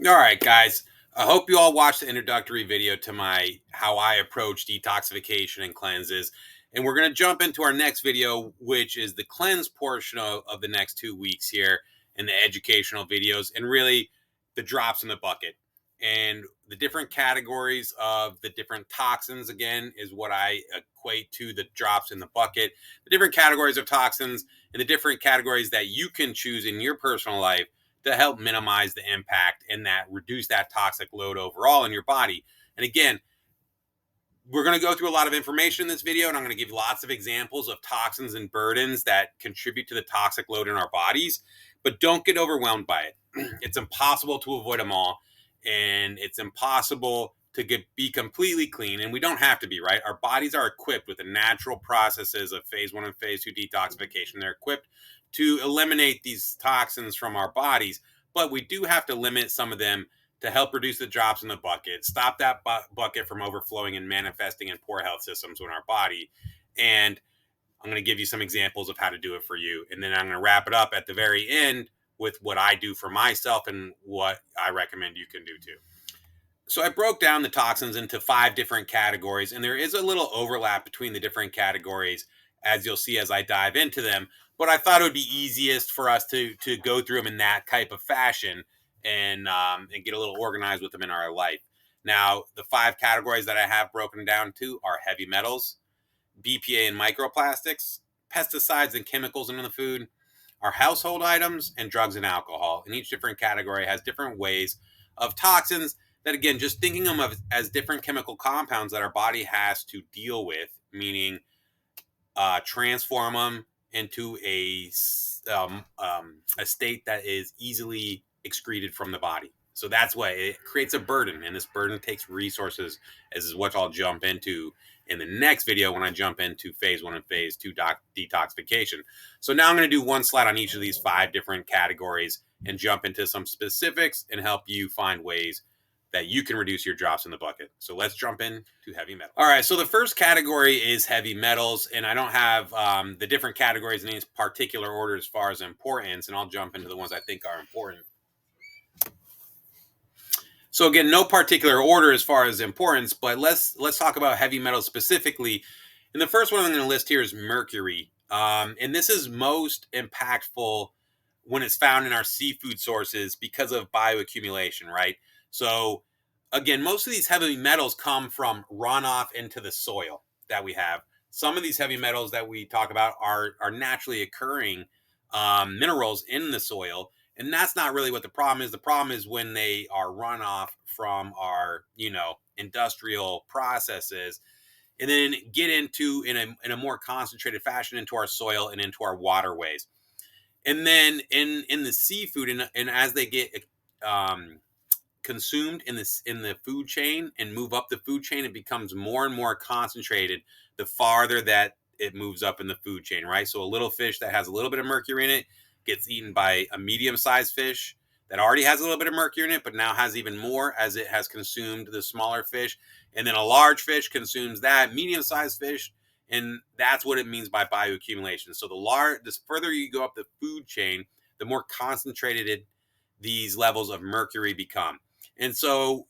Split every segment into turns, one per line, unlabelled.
All right, guys. I hope you all watched the introductory video to my how I approach detoxification and cleanses. And we're going to jump into our next video, which is the cleanse portion of the next 2 weeks here in the educational videos and really the drops in the bucket. And the different categories of the different toxins, again, is what I equate to the drops in the bucket. The different categories of toxins and the different categories that you can choose in your personal life to help minimize the impact and that reduce that toxic load overall in your body. And again, we're going to go through a lot of information in this video, and I'm going to give you lots of examples of toxins and burdens that contribute to the toxic load in our bodies. But don't get overwhelmed by it. It's impossible to avoid them all, and it's impossible to be completely clean, and we don't have to be, right? Our bodies are equipped with the natural processes of phase 1 and phase 2 detoxification. They're equipped to eliminate these toxins from our bodies, but we do have to limit some of them to help reduce the drops in the bucket, stop that bucket from overflowing and manifesting in poor health systems in our body. And I'm going to give you some examples of how to do it for you. And then I'm going to wrap it up at the very end with what I do for myself and what I recommend you can do too. So I broke down the toxins into 5 different categories, and there is a little overlap between the different categories, as you'll see as I dive into them. But I thought it would be easiest for us to go through them in that type of fashion and get a little organized with them in our life. Now, the 5 categories that I have broken down to are heavy metals, BPA and microplastics, pesticides and chemicals in the food, our household items, and drugs and alcohol. And each different category has different ways of toxins that, again, just thinking of them as different chemical compounds that our body has to deal with, meaning transform them into a state that is easily excreted from the body. So that's why it creates a burden, and this burden takes resources, as is what I'll jump into in the next video when I jump into phase 1 and phase 2 detoxification. So now I'm going to do one slide on each of these 5 different categories and jump into some specifics and help you find ways that you can reduce your drops in the bucket. So let's jump into heavy metal. All right, so the first category is heavy metals, and I don't have the different categories in any particular order as far as importance, and I'll jump into the ones I think are important. So again, no particular order as far as importance, but let's talk about heavy metals specifically. And the first one I'm going to list here is mercury, and this is most impactful when it's found in our seafood sources because of bioaccumulation, right? So again, most of these heavy metals come from runoff into the soil that we have. Some of these heavy metals that we talk about are naturally occurring minerals in the soil, and that's not really what the problem is. The problem is when they are runoff from our industrial processes and then get into in a more concentrated fashion into our soil and into our waterways. And then in the seafood and as they get consumed in the food chain and move up the food chain, it becomes more and more concentrated the farther that it moves up in the food chain, right? So a little fish that has a little bit of mercury in it gets eaten by a medium-sized fish that already has a little bit of mercury in it, but now has even more as it has consumed the smaller fish. And then a large fish consumes that medium-sized fish, and that's what it means by bioaccumulation. So the further you go up the food chain, the more concentrated these levels of mercury become. And so,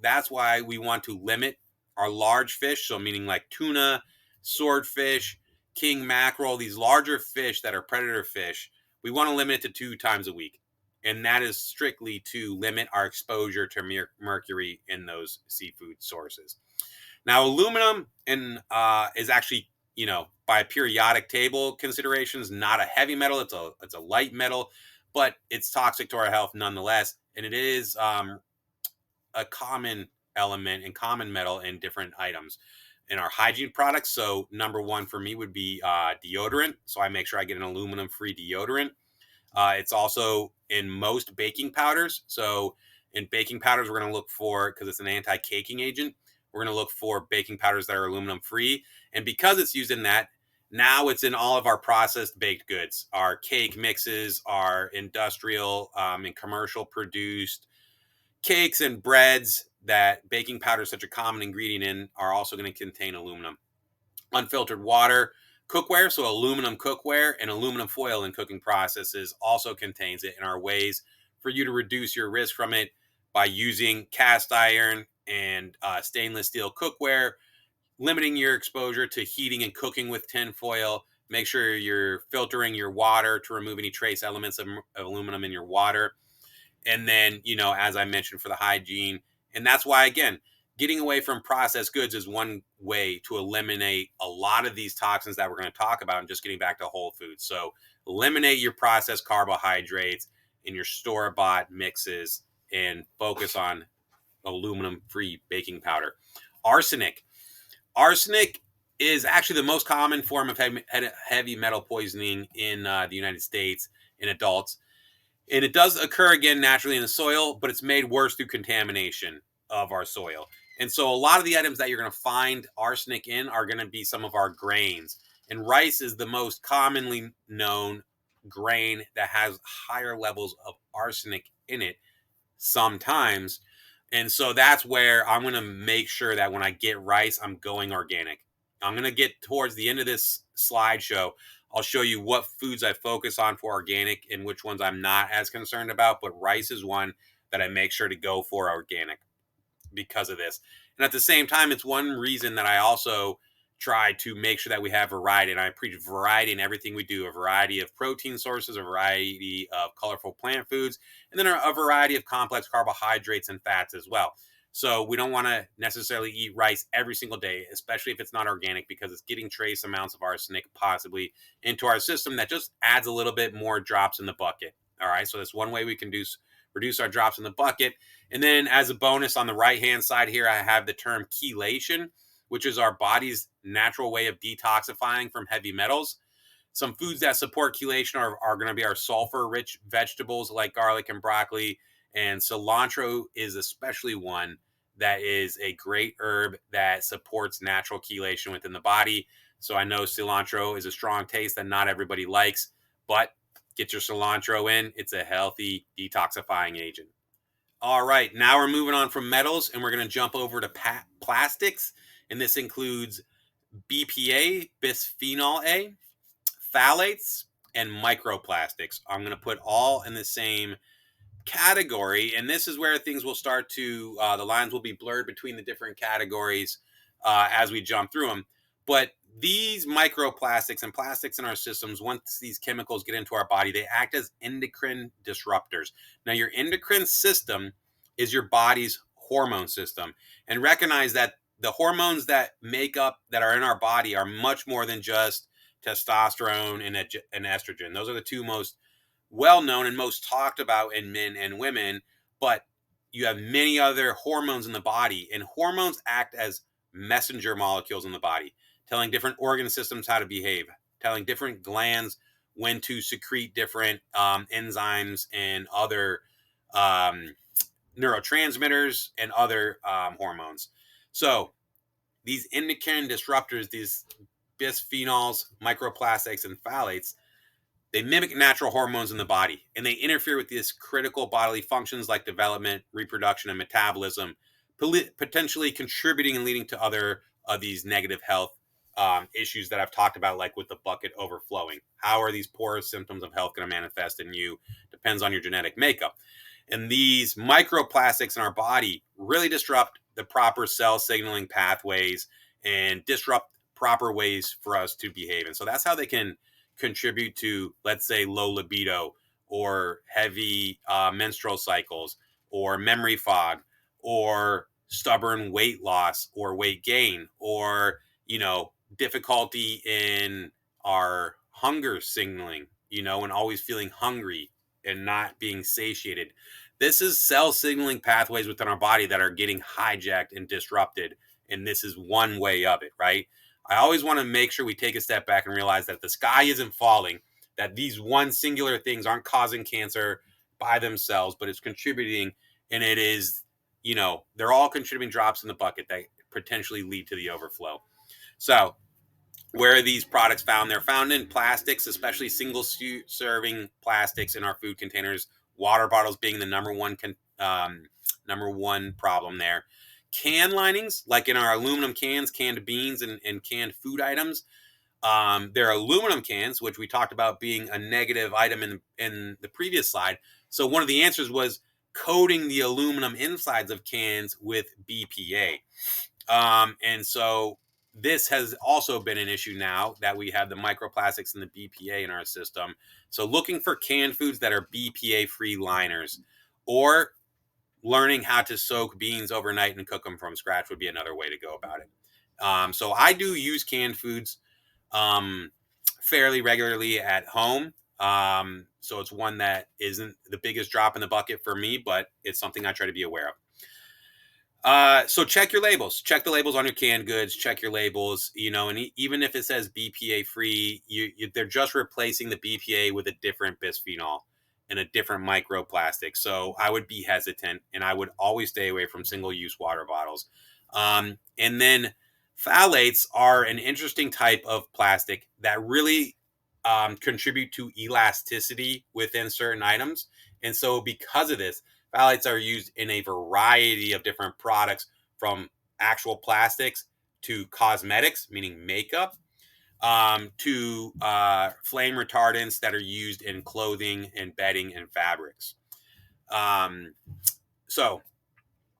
that's why we want to limit our large fish. So meaning like tuna, swordfish, king mackerel, these larger fish that are predator fish, we want to limit it to 2 times a week. And that is strictly to limit our exposure to mercury in those seafood sources. Now, aluminum is actually, by periodic table considerations, not a heavy metal. It's a light metal, but it's toxic to our health nonetheless. And it is a common element and common metal in different items in our hygiene products. So number 1 for me would be deodorant. So I make sure I get an aluminum-free deodorant. It's also in most baking powders. So in baking powders, we're going to look for, because it's an anti-caking agent, we're going to look for baking powders that are aluminum-free. And because it's used in that, now it's in all of our processed baked goods, our cake mixes, our industrial and commercial produced cakes and breads that baking powder is such a common ingredient in are also going to contain aluminum. Unfiltered water, cookware, so aluminum cookware and aluminum foil in cooking processes also contains it and are ways for you to reduce your risk from it by using cast iron and stainless steel cookware, limiting your exposure to heating and cooking with tin foil. Make sure you're filtering your water to remove any trace elements of aluminum in your water. And then, as I mentioned, for the hygiene. And that's why, again, getting away from processed goods is one way to eliminate a lot of these toxins that we're going to talk about, and just getting back to whole foods. So eliminate your processed carbohydrates in your store-bought mixes and focus on aluminum-free baking powder. Arsenic is actually the most common form of heavy metal poisoning in the United States in adults. And it does occur again naturally in the soil, but it's made worse through contamination of our soil. And so a lot of the items that you're going to find arsenic in are going to be some of our grains. And rice is the most commonly known grain that has higher levels of arsenic in it sometimes. And so that's where I'm going to make sure that when I get rice, I'm going organic. I'm going to get towards the end of this slideshow. I'll show you what foods I focus on for organic and which ones I'm not as concerned about. But rice is one that I make sure to go for organic because of this. And at the same time, it's one reason that I also try to make sure that we have variety. And I preach variety in everything we do, a variety of protein sources, a variety of colorful plant foods, and then a variety of complex carbohydrates and fats as well. So we don't want to necessarily eat rice every single day, especially if it's not organic, because it's getting trace amounts of arsenic possibly into our system that just adds a little bit more drops in the bucket. All right. So that's one way we can reduce our drops in the bucket. And then as a bonus on the right-hand side here, I have the term chelation, which is our body's natural way of detoxifying from heavy metals. Some foods that support chelation are going to be our sulfur-rich vegetables like garlic and broccoli. And cilantro is especially one that is a great herb that supports natural chelation within the body. So I know cilantro is a strong taste that not everybody likes, but get your cilantro in. It's a healthy detoxifying agent. All right, now we're moving on from metals and we're going to jump over to plastics. And this includes BPA, bisphenol A, phthalates, and microplastics. I'm going to put all in the same category. And this is where things will start to, the lines will be blurred between the different categories as we jump through them. But these microplastics and plastics in our systems, once these chemicals get into our body, they act as endocrine disruptors. Now, your endocrine system is your body's hormone system. And recognize that the hormones that are in our body are much more than just testosterone and estrogen. Those are the two most well-known and most talked about in men and women, but you have many other hormones in the body, and hormones act as messenger molecules in the body, telling different organ systems how to behave, telling different glands when to secrete different enzymes and other neurotransmitters and other hormones. So these endocrine disruptors, these bisphenols, microplastics, and phthalates, they mimic natural hormones in the body, and they interfere with these critical bodily functions like development, reproduction, and metabolism, potentially contributing and leading to other of these negative health issues that I've talked about, like with the bucket overflowing. How are these poor symptoms of health going to manifest in you? Depends on your genetic makeup. And these microplastics in our body really disrupt the proper cell signaling pathways and disrupt proper ways for us to behave. And so that's how they can contribute to, let's say, low libido or heavy menstrual cycles or memory fog or stubborn weight loss or weight gain or, difficulty in our hunger signaling, and always feeling hungry and not being satiated. This is cell signaling pathways within our body that are getting hijacked and disrupted. And this is one way of it, right? I always want to make sure we take a step back and realize that the sky isn't falling, that these one singular things aren't causing cancer by themselves, but it's contributing. And it is, they're all contributing drops in the bucket that potentially lead to the overflow. So where are these products found? They're found in plastics, especially single serving plastics in our food containers, water bottles being the number one problem there. Can linings, like in our aluminum cans, canned beans, and canned food items. There are aluminum cans, which we talked about being a negative item in the previous slide. So one of the answers was coating the aluminum insides of cans with BPA. And so this has also been an issue now that we have the microplastics and the BPA in our system. So looking for canned foods that are BPA free liners, or learning how to soak beans overnight and cook them from scratch would be another way to go about it. So I do use canned foods um, fairly regularly at home. So it's one that isn't the biggest drop in the bucket for me, but it's something I try to be aware of. So check your labels. Check the labels on your canned goods. Check your labels. And even if it says BPA free, they're just replacing the BPA with a different bisphenol and a different microplastic. So I would be hesitant, and I would always stay away from single-use water bottles. And then phthalates are an interesting type of plastic that really contribute to elasticity within certain items. And so because of this, phthalates are used in a variety of different products, from actual plastics to cosmetics, meaning makeup, to flame retardants that are used in clothing and bedding and fabrics. So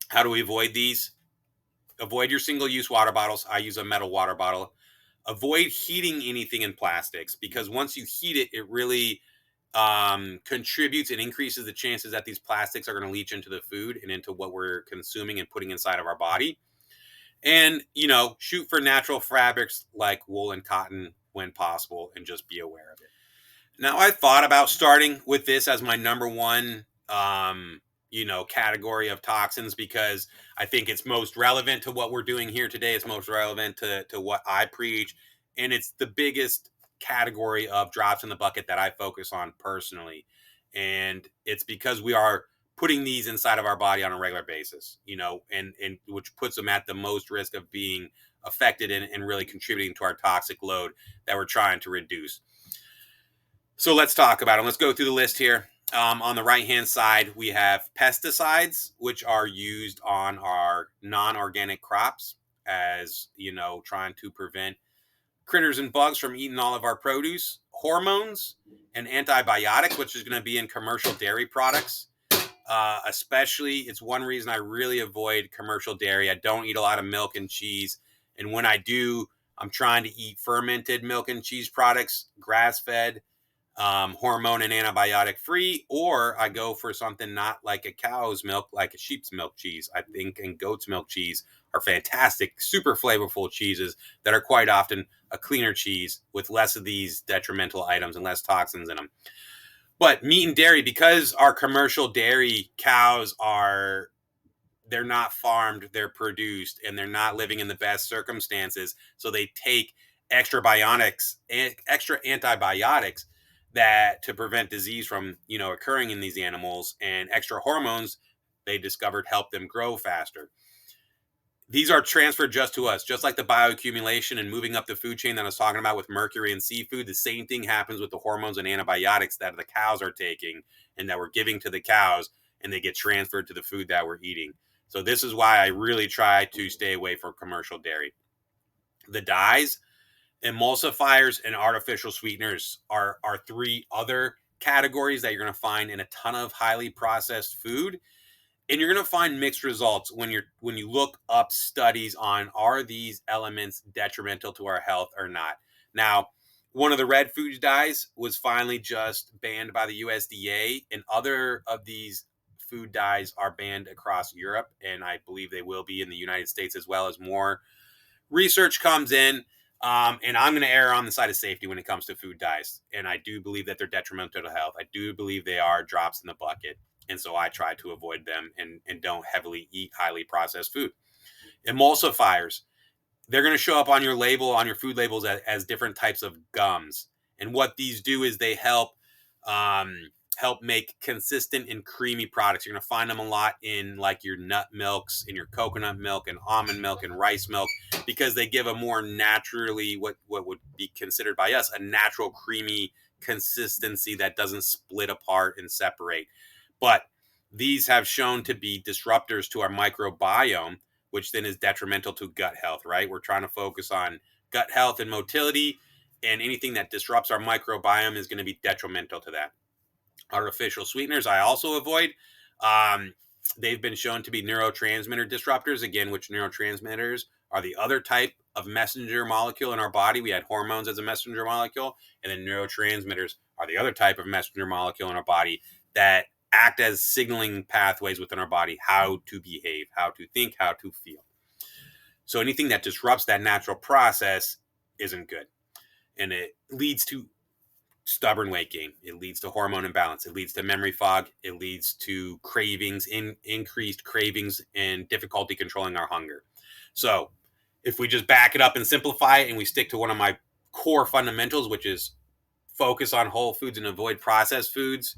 how do we avoid these? Avoid your single-use water bottles. I use a metal water bottle. Avoid heating anything in plastics, because once you heat it, it really contributes and increases the chances that these plastics are going to leach into the food and into what we're consuming and putting inside of our body. And, shoot for natural fabrics like wool and cotton when possible, and just be aware of it. Now, I thought about starting with this as my number one, category of toxins, because I think it's most relevant to what we're doing here today. It's most relevant to what I preach. And it's the biggest category of drops in the bucket that I focus on personally. And it's because we are putting these inside of our body on a regular basis, and which puts them at the most risk of being affected and really contributing to our toxic load that we're trying to reduce. So let's talk about them. Let's go through the list here. On the right-hand side, we have pesticides, which are used on our non-organic crops, as, trying to prevent critters and bugs from eating all of our produce. Hormones and antibiotics, which is going to be in commercial dairy products. Especially, it's one reason I really avoid commercial dairy. I don't eat a lot of milk and cheese. And when I do, I'm trying to eat fermented milk and cheese products, grass-fed, hormone and antibiotic free, or I go for something not like a cow's milk, like a sheep's milk cheese. I think and goat's milk cheese are fantastic, super flavorful cheeses that are quite often a cleaner cheese with less of these detrimental items and less toxins in them. But meat and dairy, because our commercial dairy cows they're not farmed, they're produced, and they're not living in the best circumstances. So they take extra antibiotics that to prevent disease from, occurring in these animals, and extra hormones they discovered help them grow faster. These are transferred just to us, just like the bioaccumulation and moving up the food chain that I was talking about with mercury and seafood. The same thing happens with the hormones and antibiotics that the cows are taking and that we're giving to the cows, and they get transferred to the food that we're eating. So this is why I really try to stay away from commercial dairy. The dyes, emulsifiers, and artificial sweeteners are three other categories that you're going to find in a ton of highly processed food. And you're going to find mixed results when you look up studies on, are these elements detrimental to our health or not. Now, one of the red food dyes was finally just banned by the USDA, and other of these food dyes are banned across Europe, and I believe they will be in the United States as well, as more research comes in. And I'm going to err on the side of safety when it comes to food dyes. And I do believe that they're detrimental to health. I do believe they are drops in the bucket. And so I try to avoid them and don't heavily eat highly processed food. Emulsifiers, they're going to show up on your label, on your food labels, as different types of gums. And what these do is they help make consistent and creamy products. You're going to find them a lot in like your nut milks, in your coconut milk and almond milk and rice milk, because they give a more naturally, what would be considered by us, a natural creamy consistency that doesn't split apart and separate. But these have shown to be disruptors to our microbiome, which then is detrimental to gut health, right? We're trying to focus on gut health and motility, and anything that disrupts our microbiome is going to be detrimental to that. Artificial sweeteners I also avoid. They've been shown to be neurotransmitter disruptors, again, which neurotransmitters are the other type of messenger molecule in our body. We had hormones as a messenger molecule, and then neurotransmitters are the other type of messenger molecule in our body that act as signaling pathways within our body, how to behave, how to think, how to feel. So anything that disrupts that natural process isn't good. And it leads to stubborn weight gain. It leads to hormone imbalance. It leads to memory fog. It leads to cravings, increased cravings, and difficulty controlling our hunger. So if we just back it up and simplify it, and we stick to one of my core fundamentals, which is focus on whole foods and avoid processed foods,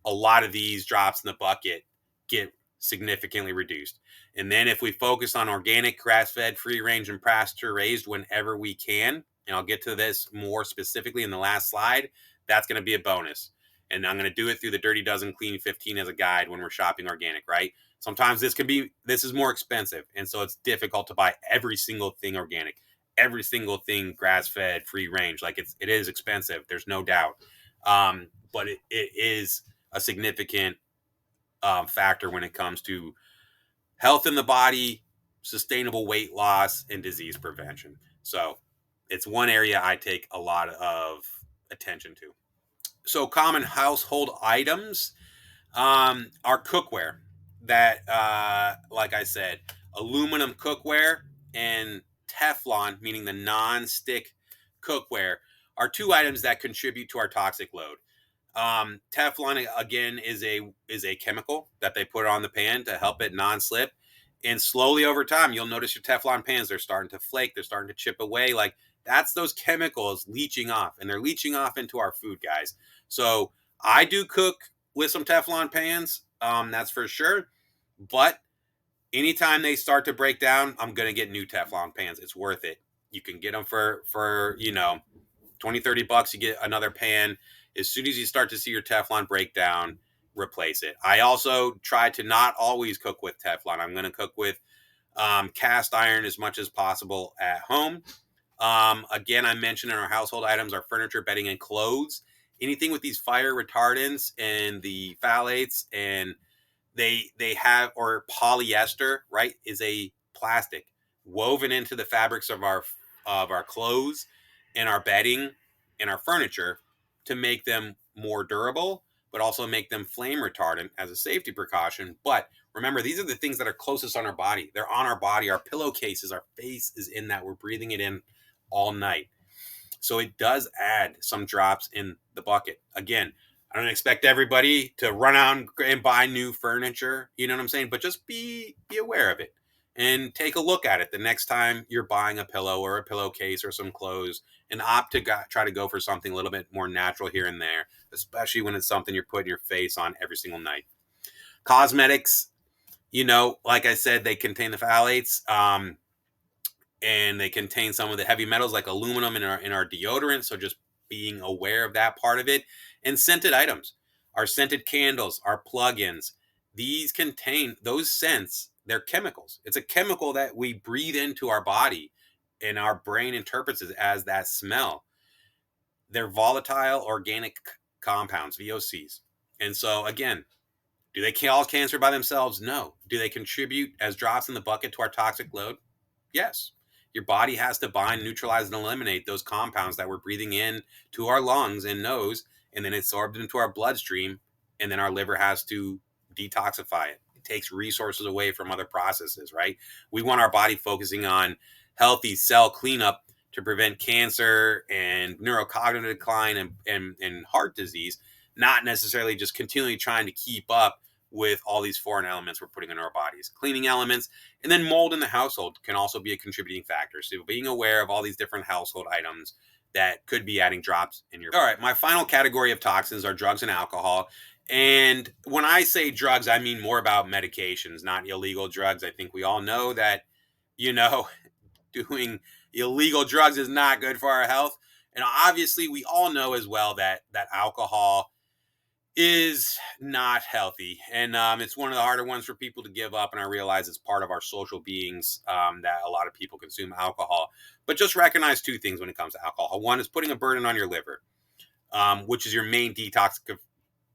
a lot of these drops in the bucket get significantly reduced. And then if we focus on organic, grass-fed, free-range, and pasture-raised whenever we can, and I'll get to this more specifically in the last slide, that's going to be a bonus. And I'm going to do it through the Dirty Dozen Clean 15 as a guide when we're shopping organic, right? Sometimes this is more expensive. And so it's difficult to buy every single thing organic, every single thing grass-fed, free-range. Like it is expensive. There's no doubt. But it is a significant factor when it comes to health in the body, sustainable weight loss, and disease prevention. So it's one area I take a lot of attention to. So common household items are cookware that, like I said, aluminum cookware and Teflon, meaning the non-stick cookware, are two items that contribute to our toxic load. Teflon again is a chemical that they put on the pan to help it non-slip, and slowly over time you'll notice your Teflon pans, they're starting to flake, they're starting to chip away. Like that's those chemicals leaching off, and they're leaching off into our food, guys. So I do cook with some Teflon pans, that's for sure. But anytime they start to break down, I'm gonna get new Teflon pans. It's worth it. You can get them for 20-30 bucks. You get another pan. As soon as you start to see your Teflon break down, replace it. I also try to not always cook with Teflon. I'm going to cook with cast iron as much as possible at home. Again, I mentioned in our household items, our furniture, bedding, and clothes. Anything with these fire retardants and the phthalates, and they have, or polyester, right, is a plastic woven into the fabrics of our clothes and our bedding and our furniture to make them more durable, but also make them flame retardant as a safety precaution. But remember, these are the things that are closest on our body. They're on our body, our pillowcases, our face is in that. We're breathing it in all night. So it does add some drops in the bucket. Again, I don't expect everybody to run out and buy new furniture, you know what I'm saying? But just be aware of it and take a look at it the next time you're buying a pillow or a pillowcase or some clothes, and opt to try to go for something a little bit more natural here and there, especially when it's something you're putting your face on every single night. Cosmetics, like I said, they contain the phthalates, and they contain some of the heavy metals like aluminum in our deodorant. So just being aware of that part of it. And scented items, our scented candles, our plugins, these contain those scents. They're chemicals. It's a chemical that we breathe into our body, and our brain interprets it as that smell. They're volatile organic compounds, VOCs. And so again, do they cause cancer by themselves? No. Do they contribute as drops in the bucket to our toxic load? Yes. Your body has to bind, neutralize, and eliminate those compounds that we're breathing in to our lungs and nose, and then it's absorbed into our bloodstream, and then our liver has to detoxify it. It takes resources away from other processes, right? We want our body focusing on healthy cell cleanup to prevent cancer and neurocognitive decline and heart disease, not necessarily just continually trying to keep up with all these foreign elements we're putting in our bodies. Cleaning elements, and then mold in the household can also be a contributing factor. So being aware of all these different household items that could be adding drops in your... All right, my final category of toxins are drugs and alcohol. And when I say drugs, I mean more about medications, not illegal drugs. I think we all know that, doing illegal drugs is not good for our health. And obviously we all know as well that alcohol is not healthy, and it's one of the harder ones for people to give up. And I realize it's part of our social beings, that a lot of people consume alcohol. But just recognize two things when it comes to alcohol. One is putting a burden on your liver, which is your main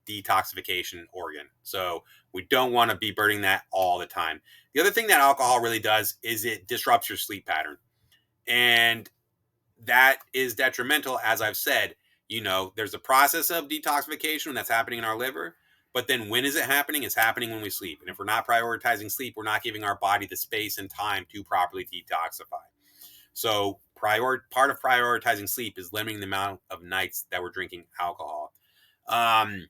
detoxification organ. So we don't want to be burning that all the time. The other thing that alcohol really does is it disrupts your sleep pattern. And that is detrimental, as I've said. There's a process of detoxification that's happening in our liver. But then when is it happening? It's happening when we sleep. And if we're not prioritizing sleep, we're not giving our body the space and time to properly detoxify. So part of prioritizing sleep is limiting the amount of nights that we're drinking alcohol. And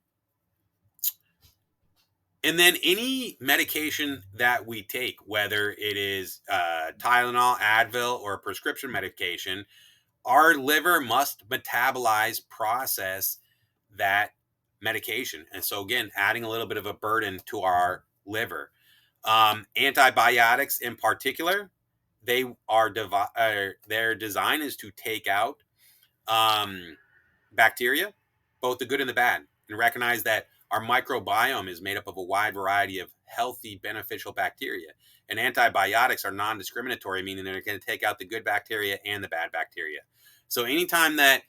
then any medication that we take, whether it is Tylenol, Advil, or a prescription medication, our liver must process that medication. And so again, adding a little bit of a burden to our liver. Antibiotics in particular, their design is to take out bacteria, both the good and the bad, and recognize that our microbiome is made up of a wide variety of healthy, beneficial bacteria. And antibiotics are non-discriminatory, meaning they're going to take out the good bacteria and the bad bacteria. So anytime that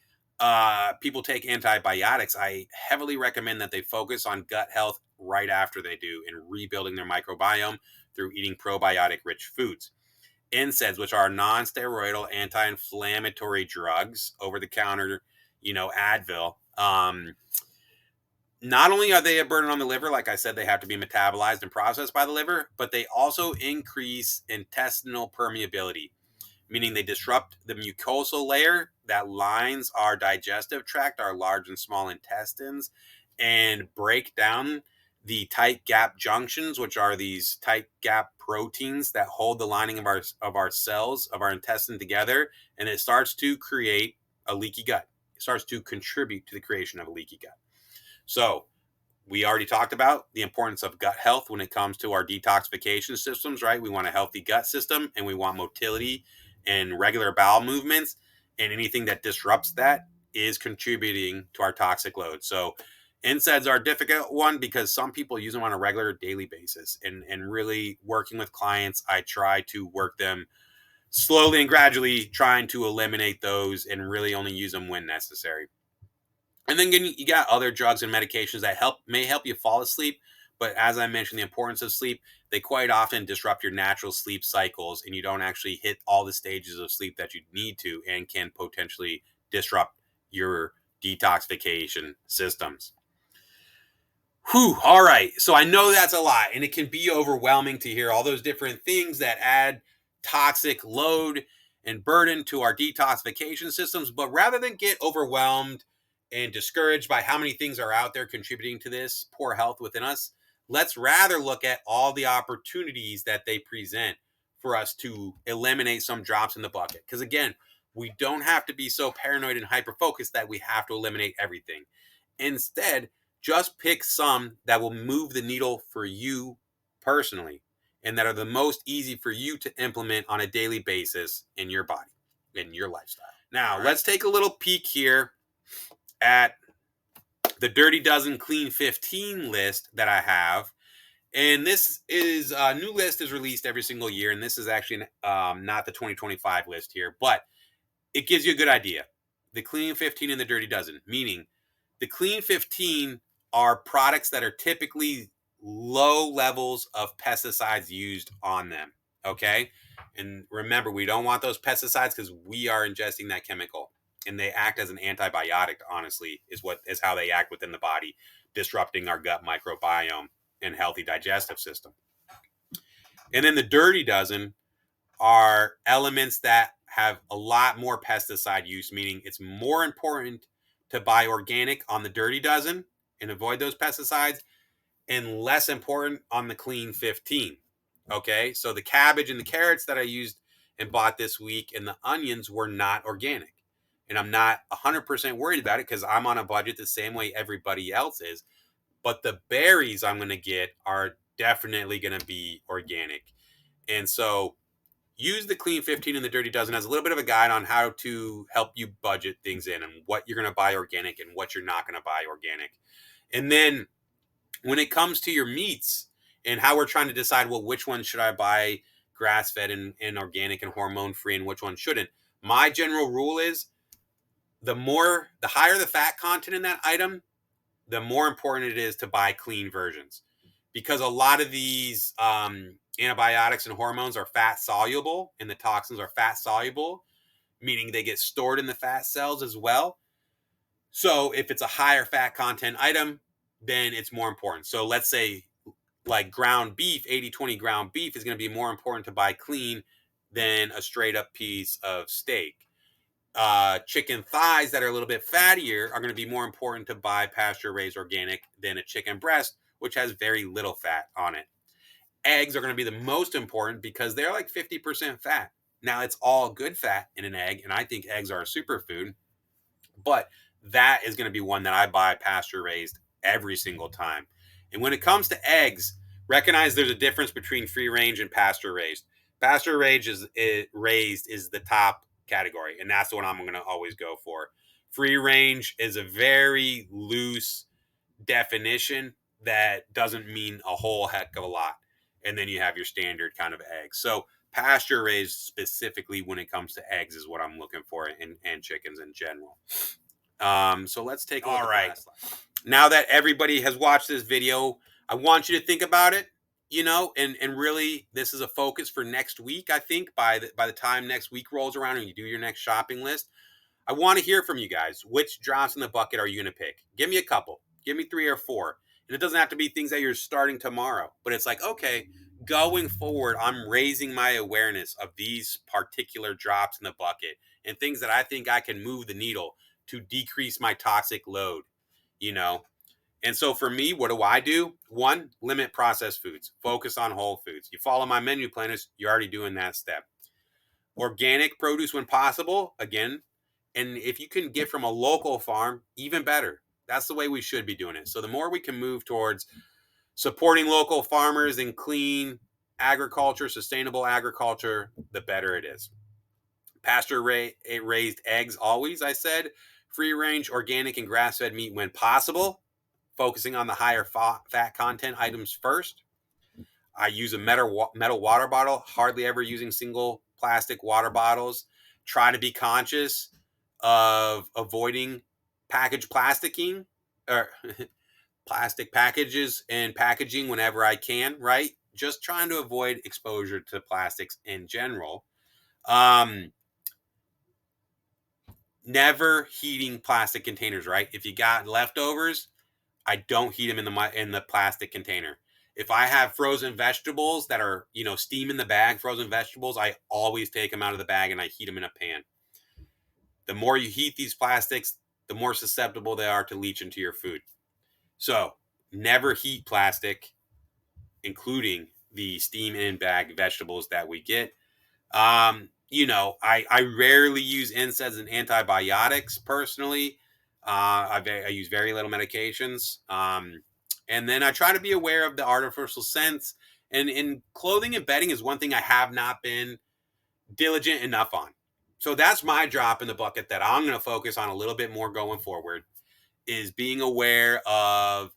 people take antibiotics, I heavily recommend that they focus on gut health right after they do and rebuilding their microbiome through eating probiotic-rich foods. NSAIDs, which are non-steroidal anti-inflammatory drugs, over-the-counter, Advil. Not only are they a burden on the liver, like I said, they have to be metabolized and processed by the liver, but they also increase intestinal permeability, meaning they disrupt the mucosal layer that lines our digestive tract, our large and small intestines, and break down the tight gap junctions, which are these tight gap proteins that hold the lining of our cells, of our intestine together, and it starts to create a leaky gut. It starts to contribute to the creation of a leaky gut. So we already talked about the importance of gut health when it comes to our detoxification systems, right? We want a healthy gut system and we want motility and regular bowel movements, and anything that disrupts that is contributing to our toxic load. So NSAIDs are a difficult one because some people use them on a regular daily basis, and really working with clients, I try to work them slowly and gradually, trying to eliminate those and really only use them when necessary. And then you got other drugs and medications that may help you fall asleep. But as I mentioned, the importance of sleep, they quite often disrupt your natural sleep cycles, and you don't actually hit all the stages of sleep that you need to, and can potentially disrupt your detoxification systems. Whew, all right. So I know that's a lot, and it can be overwhelming to hear all those different things that add toxic load and burden to our detoxification systems. But rather than get overwhelmed and discouraged by how many things are out there contributing to this poor health within us, let's rather look at all the opportunities that they present for us to eliminate some drops in the bucket. Because again, we don't have to be so paranoid and hyper-focused that we have to eliminate everything. Instead, just pick some that will move the needle for you personally and that are the most easy for you to implement on a daily basis in your body, in your lifestyle. Now, let's take a little peek here at the Dirty Dozen Clean 15 list that I have. And this is a new list is released every single year. And this is actually not the 2025 list here, but it gives you a good idea. The Clean 15 and the Dirty Dozen, meaning the Clean 15 are products that are typically low levels of pesticides used on them. Okay. And remember, we don't want those pesticides because we are ingesting that chemical, and they act as an antibiotic, honestly, is how they act within the body, disrupting our gut microbiome and healthy digestive system. And then the Dirty Dozen are elements that have a lot more pesticide use, meaning it's more important to buy organic on the Dirty Dozen and avoid those pesticides, and less important on the Clean 15. Okay, so the cabbage and the carrots that I used and bought this week and the onions were not organic. And I'm not 100% worried about it because I'm on a budget the same way everybody else is. But the berries I'm going to get are definitely going to be organic. And so use the Clean 15 and the Dirty Dozen as a little bit of a guide on how to help you budget things in and what you're going to buy organic and what you're not going to buy organic. And then when it comes to your meats and how we're trying to decide, well, which one should I buy grass-fed and organic and hormone-free and which one shouldn't, my general rule is the higher the fat content in that item, the more important it is to buy clean versions, because a lot of these antibiotics and hormones are fat soluble, and the toxins are fat soluble, meaning they get stored in the fat cells as well. So if it's a higher fat content item, then it's more important. So let's say like ground beef, 80-20 ground beef is going to be more important to buy clean than a straight up piece of steak. Chicken thighs that are a little bit fattier are going to be more important to buy pasture raised organic than a chicken breast, which has very little fat on it. Eggs are going to be the most important because they're like 50% fat. Now, it's all good fat in an egg, and I think eggs are a superfood, but that is going to be one that I buy pasture raised every single time. And when it comes to eggs, recognize there's a difference between free range and pasture raised. Pasture raised is the top category, and that's the one I'm going to always go for. Free range is a very loose definition that doesn't mean a whole heck of a lot. And then you have your standard kind of eggs. So pasture raised specifically when it comes to eggs is what I'm looking for, and chickens in general. So let's take a look at the last slide. Now that everybody has watched this video, I want you to think about it, and really this is a focus for next week. I think by the time next week rolls around and you do your next shopping list, I want to hear from you guys. Which drops in the bucket are you going to pick? Give me a couple. Give me 3 or 4. And it doesn't have to be things that you're starting tomorrow, but it's like, okay, going forward, I'm raising my awareness of these particular drops in the bucket and things that I think I can move the needle to decrease my toxic load, you know? And so for me, what do? 1, limit processed foods. Focus on whole foods. You follow my menu planners, you're already doing that step. Organic produce when possible, again. And if you can get from a local farm, even better. That's the way we should be doing it. So the more we can move towards supporting local farmers and clean agriculture, sustainable agriculture, the better it is. Pasture raised eggs always, I said. Free range, organic, and grass fed meat when possible. Focusing on the higher fat content items first. I use a metal water bottle, hardly ever using single plastic water bottles. Try to be conscious of avoiding package plasticking or plastic packages and packaging whenever I can, right? Just trying to avoid exposure to plastics in general. Never heating plastic containers, right? If you got leftovers, I don't heat them in the plastic container. If I have frozen vegetables that are, steam in the bag, frozen vegetables, I always take them out of the bag and I heat them in a pan. The more you heat these plastics, the more susceptible they are to leach into your food. So never heat plastic, including the steam in bag vegetables that we get. I rarely use NSAIDs and antibiotics personally. I use very little medications. And then I try to be aware of the artificial scents. And in clothing and bedding is one thing I have not been diligent enough on. So that's my drop in the bucket that I'm going to focus on a little bit more going forward, is being aware of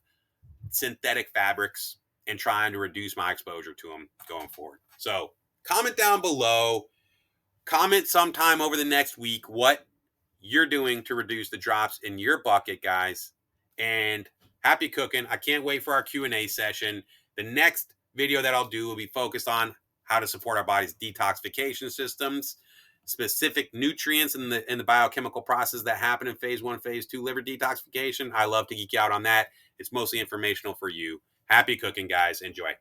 synthetic fabrics and trying to reduce my exposure to them going forward. So comment down below. Comment sometime over the next week what you're doing to reduce the drops in your bucket, guys. And happy cooking. I can't wait for our Q&A session. The next video that I'll do will be focused on how to support our body's detoxification systems, specific nutrients in the biochemical process that happen in phase 1, phase 2 liver detoxification. I love to geek out on that. It's mostly informational for you. Happy cooking, guys. Enjoy.